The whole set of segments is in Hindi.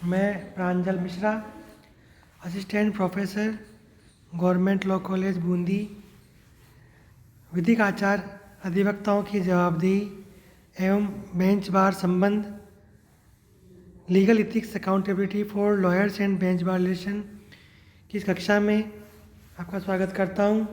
मैं Pranjal Mishra, assistant professor, government law college Bundi, विधिक आचार, अधिवक्ताओं की जवाबदेही एवं बेंच बार संबंध, legal ethics accountability for lawyers and bench bar relation की इस कक्षा में आपका स्वागत करता हूं।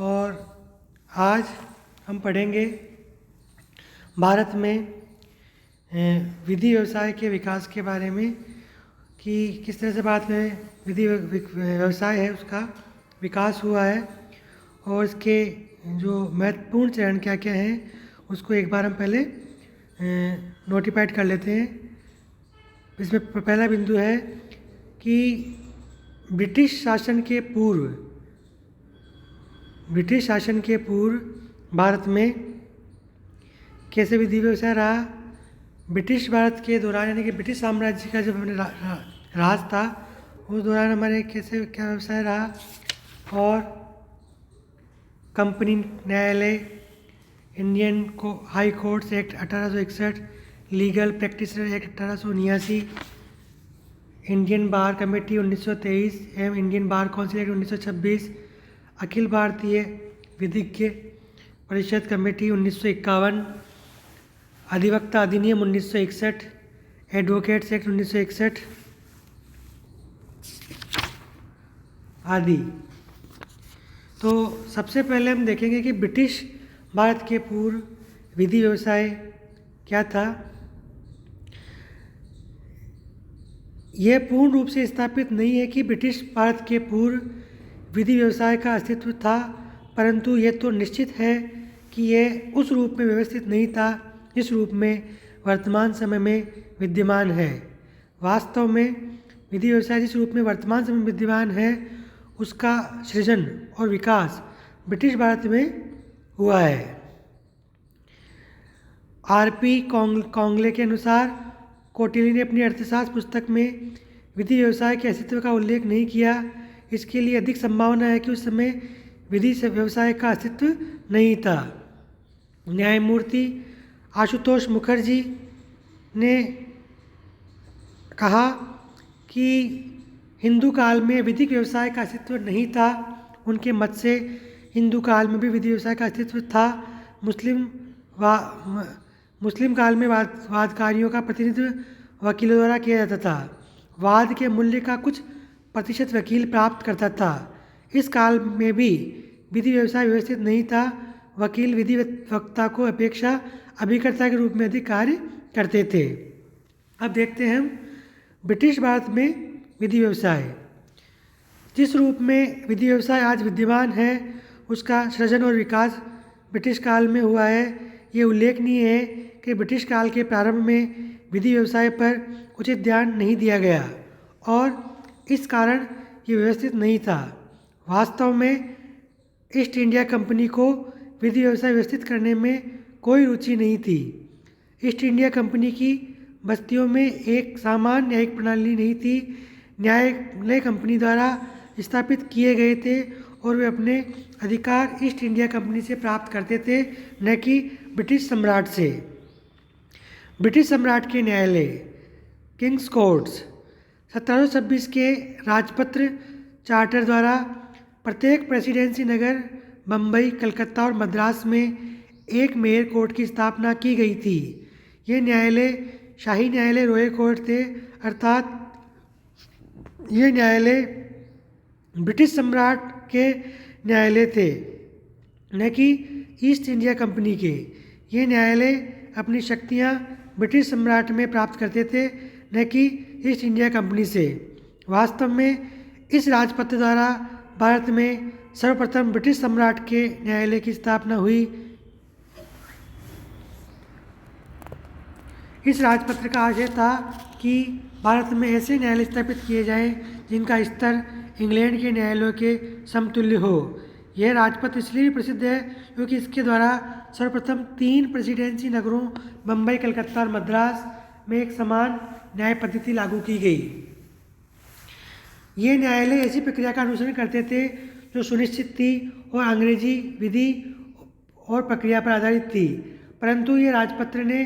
और आज हम पढ़ेंगे भारत में विधि व्यवसाय के विकास के बारे में कि किस तरह से भारत में विधि व्यवसाय है उसका विकास हुआ है और इसके जो महत्वपूर्ण चरण क्या क्या हैं उसको एक बार हम पहले नोटिफाइड कर लेते हैं। इसमें पहला बिंदु है कि ब्रिटिश शासन के पूर्व भारत में कैसे विधि व्यवसाय रहा। ब्रिटिश भारत के दौरान यानी कि ब्रिटिश साम्राज्य का जब हमने राज था उस दौरान हमारे कैसे क्या व्यवसाय रहा। और कंपनी न्यायालय, Indian high courts act 1861, legal practitioner act 1879, Indian bar committee 1923 एवं इंडियन बार काउंसिल एक्ट 1926, अखिल भारतीय विधिज्ञ परिषद कमेटी 1951, अधिवक्ता अधिनियम 1961, एडवोकेट्स एक्ट 1961 आदि। तो सबसे पहले हम देखेंगे कि ब्रिटिश भारत के पूर्व विधि व्यवसाय क्या था। यह पूर्ण रूप से स्थापित नहीं है कि ब्रिटिश भारत के पूर्व विधि व्यवसाय का अस्तित्व था, परंतु यह तो निश्चित है कि यह उस रूप में व्यवस्थित नहीं था जिस रूप में वर्तमान समय में विद्यमान है। वास्तव में विधि व्यवसाय जिस रूप में वर्तमान समय में विद्यमान है उसका सृजन और विकास ब्रिटिश भारत में हुआ है। आर.पी. कॉन्गले के अनुसार कौटिल्य ने अपनी अर्थशास्त्र पुस्तक में विधि व्यवसाय के अस्तित्व का उल्लेख नहीं किया। इसके लिए अधिक संभावना है कि उस समय विधि व्यवसाय का अस्तित्व नहीं था। न्यायमूर्ति आशुतोष मुखर्जी ने कहा कि हिंदू काल में विधिक व्यवसाय का अस्तित्व नहीं था। उनके मत से हिंदू काल में भी विधि व्यवसाय का अस्तित्व था। मुस्लिम काल में वादकारियों का प्रतिनिधित्व वकीलों द्वारा किया जाता था। वाद के मूल्य का कुछ प्रतिशत वकील प्राप्त करता था। इस काल में भी विधि व्यवसाय व्यवस्थित नहीं था। वकील विधि वक्ता को अपेक्षा अभिकर्ता के रूप में अधिक कार्य करते थे। अब देखते हैं हम ब्रिटिश भारत में विधि व्यवसाय। जिस रूप में विधि व्यवसाय आज विद्यमान है उसका सृजन और विकास ब्रिटिश काल में हुआ है। ये उल्लेखनीय है कि ब्रिटिश काल के प्रारंभ में विधि व्यवसाय पर उचित ध्यान नहीं दिया गया और इस कारण ये व्यवस्थित नहीं था। वास्तव में ईस्ट इंडिया कंपनी को विधि व्यवसाय व्यवस्थित करने में कोई रुचि नहीं थी। ईस्ट इंडिया कंपनी की बस्तियों में एक सामान्य न्यायिक प्रणाली नहीं थी। न्यायालय कंपनी द्वारा स्थापित किए गए थे और वे अपने अधिकार ईस्ट इंडिया कंपनी से प्राप्त करते थे, न कि ब्रिटिश सम्राट से। ब्रिटिश सम्राट के न्यायालय किंग्स कोर्ट्स 1726 के राजपत्र चार्टर द्वारा प्रत्येक प्रेसिडेंसी नगर बम्बई, कलकत्ता और मद्रास में एक मेयर कोर्ट की स्थापना की गई थी। ये न्यायालय शाही न्यायालय रॉयल कोर्ट थे, अर्थात ये न्यायालय ब्रिटिश सम्राट के न्यायालय थे, न कि ईस्ट इंडिया कंपनी के। ये न्यायालय अपनी शक्तियाँ ब्रिटिश सम्राट में प्राप्त करते थे, न कि ईस्ट इंडिया कंपनी से। वास्तव में इस राजपत्र द्वारा भारत में सर्वप्रथम ब्रिटिश सम्राट के न्यायालय की स्थापना हुई। इस राजपत्र का आशय था कि भारत में ऐसे न्यायालय स्थापित किए जाएं जिनका स्तर इंग्लैंड के न्यायालयों के समतुल्य हो। यह राजपत्र इसलिए भी प्रसिद्ध है क्योंकि इसके द्वारा सर्वप्रथम 3 प्रेसिडेंसी नगरों बम्बई, कलकत्ता और मद्रास में एक समान न्याय पद्धति लागू की गई। ये न्यायालय ऐसी प्रक्रिया का अनुसरण करते थे जो सुनिश्चित थी और अंग्रेजी विधि और प्रक्रिया पर आधारित थी, परंतु ये राजपत्र ने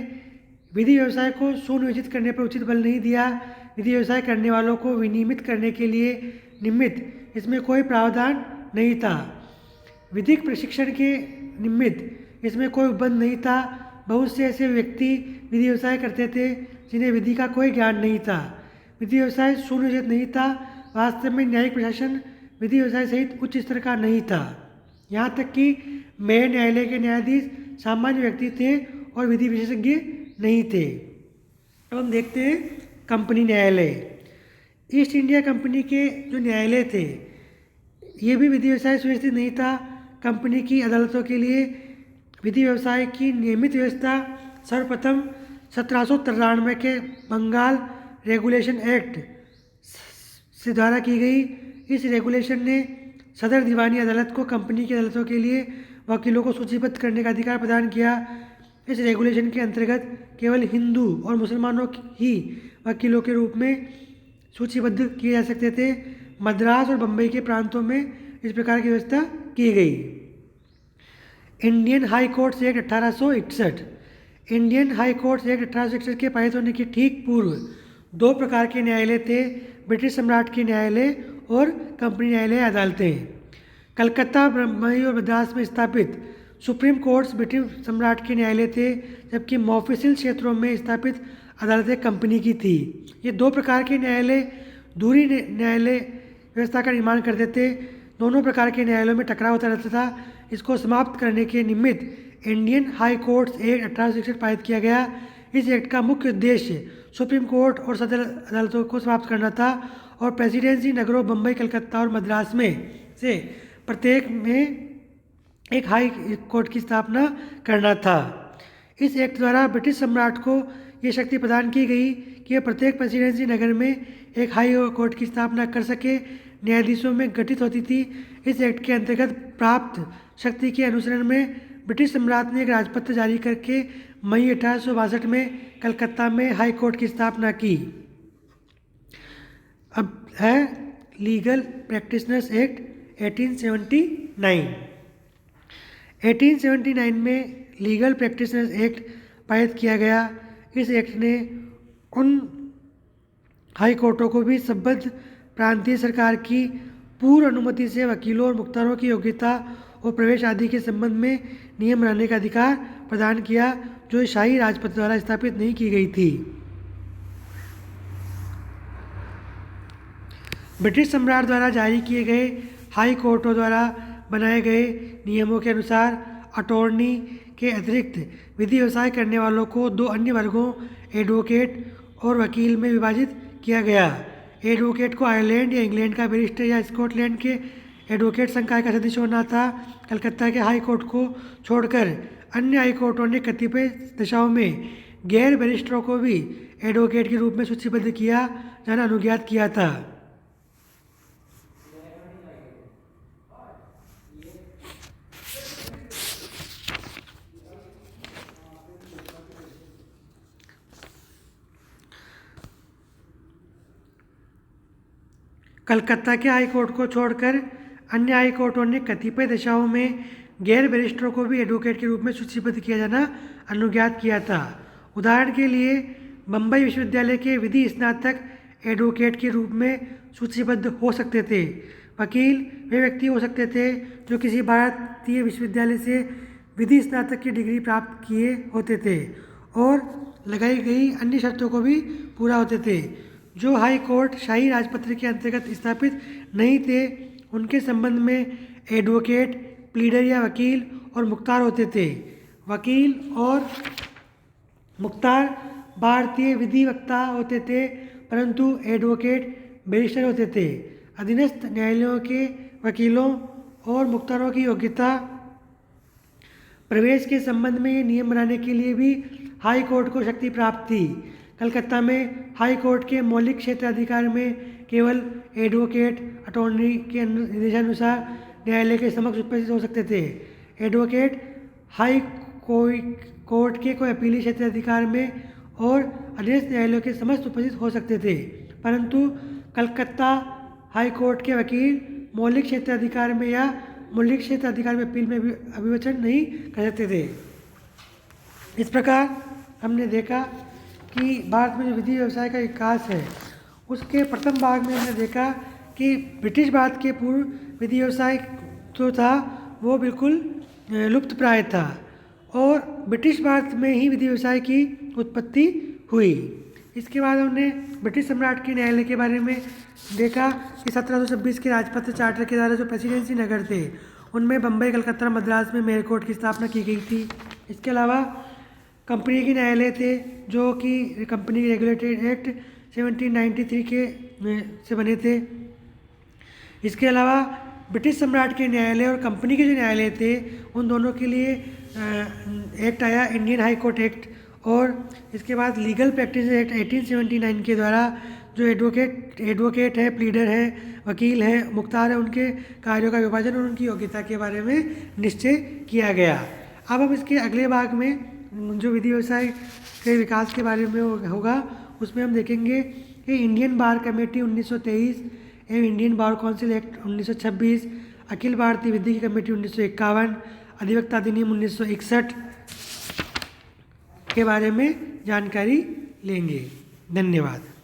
विधि व्यवसाय को सुनियोजित करने पर उचित बल नहीं दिया। विधि व्यवसाय करने वालों को विनियमित करने के लिए निमित्त इसमें कोई प्रावधान नहीं था। विधिक प्रशिक्षण के निमित्त इसमें कोई उपबंध नहीं था। बहुत से ऐसे व्यक्ति विधि व्यवसाय करते थे जिन्हें विधि का कोई ज्ञान नहीं था। विधि व्यवसाय सुनियोजित नहीं था। वास्तव में न्यायिक प्रशासन विधि व्यवसाय सहित उच्च स्तर का नहीं था। यहाँ तक कि मेयर न्यायालय के न्यायाधीश सामान्य व्यक्ति थे और विधि विशेषज्ञ नहीं थे। अब हम देखते हैं कंपनी न्यायालय। ईस्ट इंडिया कंपनी के जो न्यायालय थे ये भी विधि व्यवसाय सुव्यवस्थित नहीं था। कंपनी की अदालतों के लिए विधि व्यवसाय की नियमित व्यवस्था सर्वप्रथम 1793 के बंगाल रेगुलेशन एक्ट से द्वारा की गई। इस रेगुलेशन ने सदर दीवानी अदालत को कंपनी की अदालतों के लिए वकीलों को सूचीबद्ध करने का अधिकार प्रदान किया। इस रेगुलेशन के अंतर्गत केवल हिंदू और मुसलमानों ही वकीलों के रूप में सूचीबद्ध किए जा सकते थे। मद्रास और बम्बई के प्रांतों में इस प्रकार की व्यवस्था की गई। Indian high courts act 1861। Indian high courts act 1861 के पारित होने के ठीक पूर्व दो प्रकार के न्यायालय थे, ब्रिटिश सम्राट के न्यायालय और कंपनी न्यायालय अदालतें। कलकत्ता, बम्बई और मद्रास में स्थापित सुप्रीम कोर्ट्स ब्रिटिश सम्राट के न्यायालय थे, जबकि मॉफिसिल क्षेत्रों में स्थापित अदालतें कंपनी की थी। ये दो प्रकार के न्यायालय दूरी न्यायालय व्यवस्था का निर्माण करते थे। दोनों प्रकार के न्यायालयों में टकराव होता रहता था। इसको समाप्त करने के निमित्त इंडियन हाई कोर्ट्स एक्ट 1861 पारित किया गया। इस एक्ट का मुख्य उद्देश्य सुप्रीम कोर्ट और सदर अदालतों को समाप्त करना था और प्रेसिडेंसी नगरों बम्बई, कलकत्ता और मद्रास में से प्रत्येक में एक हाई कोर्ट की स्थापना करना था। इस एक्ट द्वारा ब्रिटिश सम्राट को ये शक्ति प्रदान की गई कि वह प्रत्येक प्रेसिडेंसी नगर में एक हाई कोर्ट की स्थापना कर सके। न्यायाधीशों में गठित होती थी। इस एक्ट के अंतर्गत प्राप्त शक्ति के अनुसरण में ब्रिटिश सम्राट ने एक राजपत्र जारी करके मई 1862 में कलकत्ता में हाई कोर्ट की स्थापना की। अब है लीगल प्रैक्टिशनर्स एक्ट 1879। 1879 में लीगल प्रैक्टिशनर्स एक्ट पारित किया गया। इस एक्ट ने उन हाई कोर्टों को भी संबद्ध प्रांतीय सरकार की पूर्व अनुमति से वकीलों और मुख्तारों की योग्यता और प्रवेश आदि के संबंध में नियम बनाने का अधिकार प्रदान किया, जो शाही राजपत्र द्वारा स्थापित नहीं की गई थी। ब्रिटिश सम्राट द्वारा जारी किए गए हाई कोर्टों द्वारा बनाए गए नियमों के अनुसार अटॉर्नी के अतिरिक्त विधि व्यवसाय करने वालों को दो अन्य वर्गों एडवोकेट और वकील में विभाजित किया गया। एडवोकेट को आयरलैंड या इंग्लैंड का बैरिस्टर या स्कॉटलैंड के एडवोकेट संकाय का सदस्य होना था। कलकत्ता के हाई कोर्ट को छोड़कर अन्य हाई कोर्टों ने कतिपय दशाओं में गैर बैरिस्टरों को भी एडवोकेट के रूप में सूचीबद्ध किया जाना अनुज्ञात किया था। कलकत्ता के हाई कोर्ट को छोड़कर अन्य हाई कोर्टों ने कतिपय दशाओं में गैर बैरिस्टरों को भी एडवोकेट के रूप में सूचीबद्ध किया जाना अनुज्ञात किया था। उदाहरण के लिए बम्बई विश्वविद्यालय के विधि स्नातक एडवोकेट के रूप में सूचीबद्ध हो सकते थे। वकील वे व्यक्ति हो सकते थे जो किसी भारतीय विश्वविद्यालय से विधि स्नातक की डिग्री प्राप्त किए होते थे और लगाई गई अन्य शर्तों को भी पूरा होते थे। जो हाई कोर्ट शाही राजपत्र के अंतर्गत स्थापित नहीं थे उनके संबंध में एडवोकेट, प्लीडर या वकील और मुख्तार होते थे। वकील और मुख्तार भारतीय विधिवक्ता होते थे, परंतु एडवोकेट बैरिस्टर होते थे। अधीनस्थ न्यायालयों के वकीलों और मुख्तारों की योग्यता प्रवेश के संबंध में ये नियम बनाने के लिए भी हाई कोर्ट को शक्ति प्राप्त थी। कलकत्ता में हाई कोर्ट के मौलिक क्षेत्राधिकार में केवल एडवोकेट अटॉर्नी के निर्देशानुसार न्यायालय के समक्ष उपस्थित हो सकते थे। एडवोकेट हाई कोर्ट के कोई अपीली क्षेत्राधिकार में और अधीनस्थ न्यायालयों के समक्ष उपस्थित हो सकते थे, परंतु कलकत्ता हाई कोर्ट के वकील मौलिक क्षेत्राधिकार में या मौलिक क्षेत्राधिकार में अपील में अभिवचन नहीं कर सकते थे। इस प्रकार हमने देखा कि भारत में जो विधि व्यवसाय का विकास है उसके प्रथम भाग में हमने देखा कि ब्रिटिश भारत के पूर्व विधि व्यवसाय जो था वो बिल्कुल लुप्त प्राय था और ब्रिटिश भारत में ही विधि व्यवसाय की उत्पत्ति हुई। इसके बाद हमने ब्रिटिश सम्राट के न्यायालय के बारे में देखा कि 1726 के राजपत्र चार्टर के द्वारा जो प्रेसिडेंसी नगर थे उनमें बम्बई, कलकत्ता, मद्रास में मेयर कोर्ट की स्थापना की गई थी। इसके अलावा कंपनी के न्यायालय थे जो कि कंपनी रेगुलेटेड एक्ट 1793 के से बने थे। इसके अलावा ब्रिटिश सम्राट के न्यायालय और कंपनी के जो न्यायालय थे उन दोनों के लिए एक्ट आया, इंडियन हाई कोर्ट एक्ट। और इसके बाद लीगल प्रैक्टिस एक्ट 1879 के द्वारा जो एडवोकेट है, प्लीडर है, वकील है, मुख्तार है, उनके कार्यों का विभाजन और उनकी योग्यता के बारे में निश्चय किया गया। अब हम इसके अगले भाग में जो विधि व्यवसाय के विकास के बारे में होगा उसमें हम देखेंगे कि इंडियन बार कमेटी 1923 एवं इंडियन बार काउंसिल एक्ट 1926, अखिल भारतीय विधि कमेटी 1951, अधिवक्ता अधिनियम 1961 के बारे में जानकारी लेंगे। धन्यवाद।